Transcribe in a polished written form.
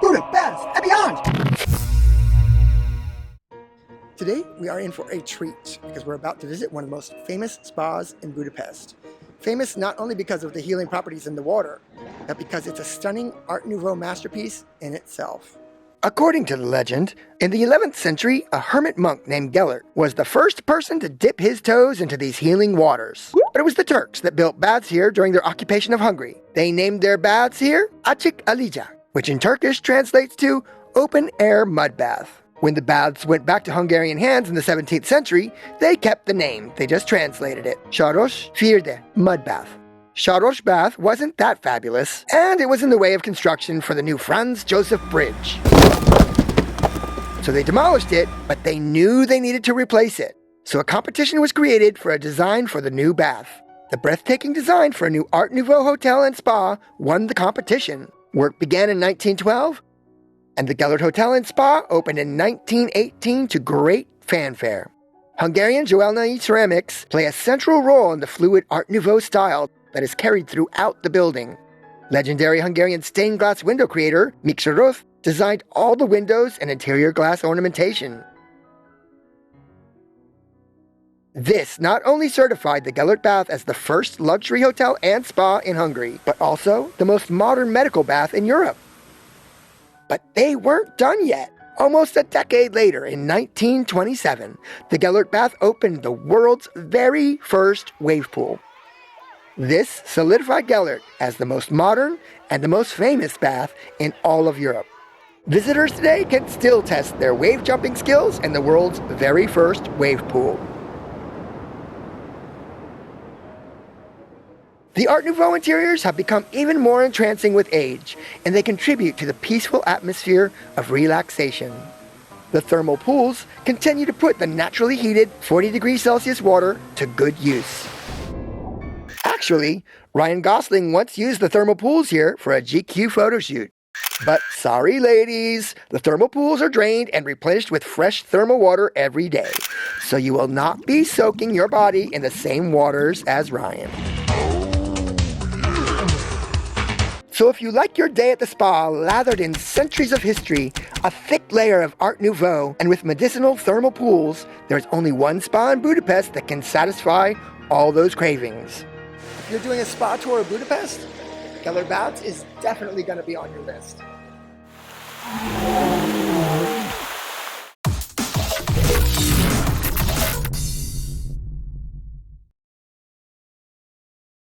Budapest and beyond! Today, we are in for a treat because we're about to visit one of the most famous spas in Budapest. Famous not only because of the healing properties in the water, but because it's a stunning Art Nouveau masterpiece in itself. According to the legend, in the 11th century, a hermit monk named Gellért was the first person to dip his toes into these healing waters. But it was the Turks that built baths here during their occupation of Hungary. They named their baths here Açık Ilija, which in Turkish translates to open-air mud bath. When the baths went back to Hungarian hands in the 17th century, they kept the name. They just translated it. Sáros Fürdő Mud bath. Sáros bath wasn't that fabulous, and it was in the way of construction for the new Franz Joseph Bridge. So they demolished it, but they knew they needed to replace it. So a competition was created for a design for the new bath. The breathtaking design for a new Art Nouveau hotel and spa won the competition. Work began in 1912, and the Gellért Hotel and Spa opened in 1918 to great fanfare. Hungarian Joalnyi ceramics play a central role in the fluid Art Nouveau style that is carried throughout the building. Legendary Hungarian stained glass window creator Miksa Ruth designed all the windows and interior glass ornamentation. This not only certified the Gellért bath as the first luxury hotel and spa in Hungary, but also the most modern medical bath in Europe. But they weren't done yet. Almost a decade later, in 1927, the Gellért bath opened the world's very first wave pool. This solidified Gellért as the most modern and the most famous bath in all of Europe. Visitors today can still test their wave jumping skills in the world's very first wave pool. The Art Nouveau interiors have become even more entrancing with age, and they contribute to the peaceful atmosphere of relaxation. The thermal pools continue to put the naturally heated 40 degrees Celsius water to good use. Actually, Ryan Gosling once used the thermal pools here for a GQ photo shoot. But sorry ladies, the thermal pools are drained and replenished with fresh thermal water every day, so you will not be soaking your body in the same waters as Ryan. So if you like your day at the spa lathered in centuries of history, a thick layer of Art Nouveau, and with medicinal thermal pools, there's only one spa in Budapest that can satisfy all those cravings. If you're doing a spa tour of Budapest, Gellért Baths is definitely going to be on your list.